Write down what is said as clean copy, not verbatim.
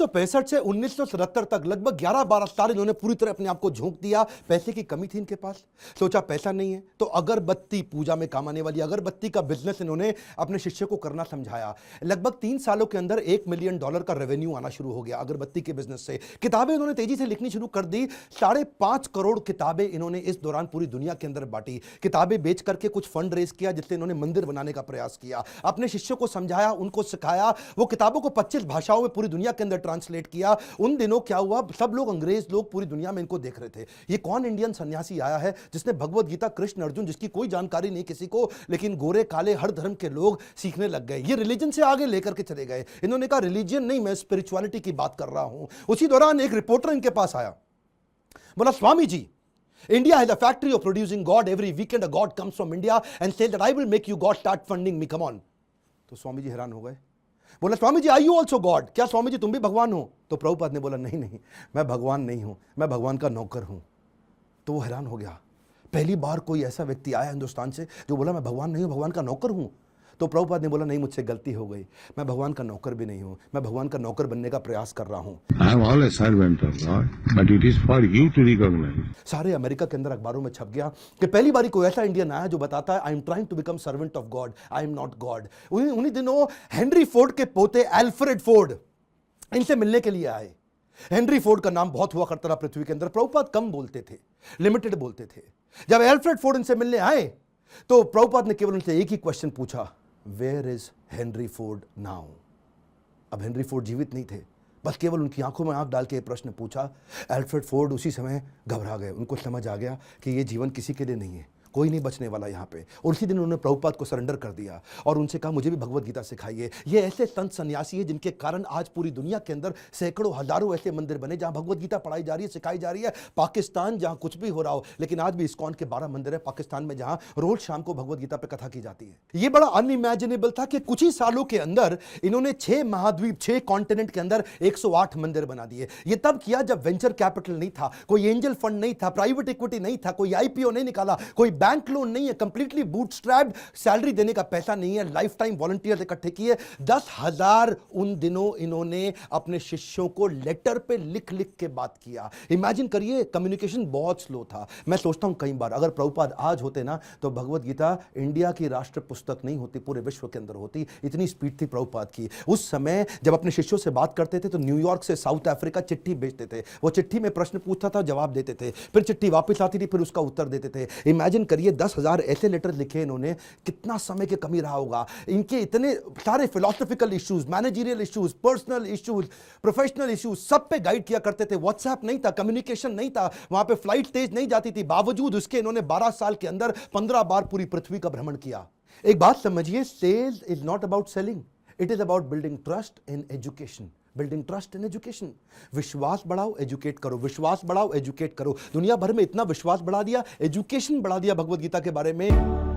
1965 से 1977 तक लगभग 11-12 साल इन्होंने पूरी तरह अपने आप को झोंक दिया। पैसे की कमी थी इनके पास, सोचा पैसा नहीं है तो अगरबत्ती, पूजा में काम आने वाली अगरबत्ती का बिजनेस इन्होंने अपने शिष्य को करना समझाया। लगभग 3 सालों के अंदर $1 मिलियन का रेवेन्यू आना शुरू हो गया अगरबत्ती के बिजनेस से। किताबें इन्होंने तेजी से लिखनी शुरू कर दी। 5.5 करोड़ किताबें इन्होंने इस दौरान पूरी दुनिया के अंदर बांटी। किताबें बेच करके कुछ फंड रेज किया, जिससे इन्होंने मंदिर बनाने का प्रयास किया। अपने शिष्यों को समझाया, उनको सिखाया। वो किताबों को 25 भाषाओं में पूरी दुनिया के अंदर ट्रांसलेट किया। उन दिनों क्या हुआ, सब लोग, अंग्रेज लोग पूरी दुनिया में इनको देख रहे थे। ये कौन इंडियन सन्यासी आया है जिसने भगवत गीता, कृष्ण अर्जुन, जिसकी कोई जानकारी नहीं किसी को, लेकिन गोरे काले हर धर्म के लोग सीखने लग गए। ये रिलीजन से आगे लेकर के चले गए। इन्होंने कहा रिलीजन नहीं, मैं स्पिरिचुअलिटी की बात कर रहा हूं। उसी दौरान एक रिपोर्टर इनके पास आया, बोला Swami ji, India has a factory of producing God. Every weekend a God comes from India and says that I will make you God, start funding me, come on. तो स्वामी जी हैरान हो गए। बोला Swami ji, are you also God? क्या स्वामी जी तुम भी भगवान हो? तो प्रभुपाद ने बोला नहीं नहीं, मैं भगवान नहीं हूं, मैं भगवान का नौकर हूं। तो वो हैरान हो गया। पहली बार कोई ऐसा व्यक्ति आया हिंदुस्तान से जो बोला मैं भगवान नहीं हूं, भगवान का नौकर हूं। तो प्रभुपाद ने बोला नहीं, मुझसे गलती हो गई, मैं भगवान का नौकर भी नहीं हूं, मैं भगवान का नौकर बनने का प्रयास कर रहा हूं। I am all a servant of God, but it is for you to recognize. सारे अमेरिका के अंदर अखबारों में छप गया कि पहली बारी कोई ऐसा इंडियन आया जो बताता है I am trying to become servant of God, I am not God. उन्हीं दिनों हेनरी फोर्ड के पोते एल्फ्रेड फोर्ड इनसे मिलने के लिए आए। हेनरी फोर्ड का नाम बहुत हुआ करता था पृथ्वी के अंदर। प्रभुपाद कम बोलते थे, लिमिटेड बोलते थे। जब एल्फ्रेड फोर्ड इनसे मिलने आए तो प्रभुपाद ने केवल उनसे एक ही क्वेश्चन पूछा, where is Henry Ford now? अब हेनरी फोर्ड जीवित नहीं थे, बस केवल उनकी आंखों में आंख डाल के प्रश्न पूछा। एल्फ्रेड फोर्ड उसी समय घबरा गए। उनको समझ आ गया कि ये जीवन किसी के लिए नहीं है, कोई नहीं बचने वाला यहाँ पे। और उसी दिन उन्होंने प्रभुपाद को सरेंडर कर दिया और उनसे कहा मुझे भी भगवत गीता सिखाइए। ये ऐसे संत सन्यासी है जिनके कारण आज पूरी दुनिया के अंदर सैकड़ों हजारों ऐसे मंदिर बने जहां भगवत गीता पढ़ाई जा रही है, सिखाई जा रही है। पाकिस्तान जहां कुछ भी हो रहा हो, लेकिन आज भी इस्कॉन के 12 मंदिर है पाकिस्तान में जहां रोज शाम को भगवत गीता पे कथा की जाती है। ये बड़ा अनइमेजिनेबल था कि कुछ ही सालों के अंदर इन्होंने 6 महाद्वीप, 6 कॉन्टिनेंट के अंदर 108 मंदिर बना दिए। ये तब किया जब वेंचर कैपिटल नहीं था, कोई एंजल फंड नहीं था, प्राइवेट इक्विटी नहीं था, कोई आईपीओ नहीं निकाला, कोई बैंक लोन नहीं है, कंप्लीटली बूटस्ट्रैप्ड, सैलरी देने का पैसा नहीं है, लाइफ टाइम वॉलंटियर्स इकट्ठे किए। 10,000 उन दिनों इन्होंने अपने शिष्यों को लेटर पे लिख लिख के बात किया। इमेजिन करिए, कम्युनिकेशन बहुत स्लो था। मैं सोचता हूं कई बार अगर प्रभुपाद आज होते ना तो भगवत गीता इंडिया की राष्ट्र पुस्तक नहीं होती, पूरे विश्व के अंदर होती। इतनी स्पीड थी प्रभुपाद की। उस समय जब अपने शिष्यों से बात करते थे तो न्यूयॉर्क से साउथ अफ्रीका चिट्ठी भेजते थे। वो चिट्ठी में प्रश्न पूछता था, जवाब देते थे, फिर चिट्ठी वापस आती थी, फिर उसका उत्तर देते थे। इमेजिन करिए 10,000 ऐसे लेटर लिखे इन्होंने, कितना समय की कमी रहा होगा। इनके इतने सारे philosophical issues, managerial issues, personal issues, professional issues, सब पे गाइड किया करते थे। व्हाट्सएप नहीं था, कम्युनिकेशन नहीं था, वहां पे फ्लाइट तेज नहीं जाती थी। बावजूद उसके इन्होंने 12 साल के अंदर 15 बार पूरी पृथ्वी का भ्रमण किया। एक बात समझिए, sales is not about selling, it is about building trust in education. Building trust in education. विश्वास बढ़ाओ, एजुकेट करो, विश्वास बढ़ाओ, एजुकेट करो। दुनिया भर में इतना विश्वास बढ़ा दिया, एजुकेशन बढ़ा दिया भगवत गीता के बारे में।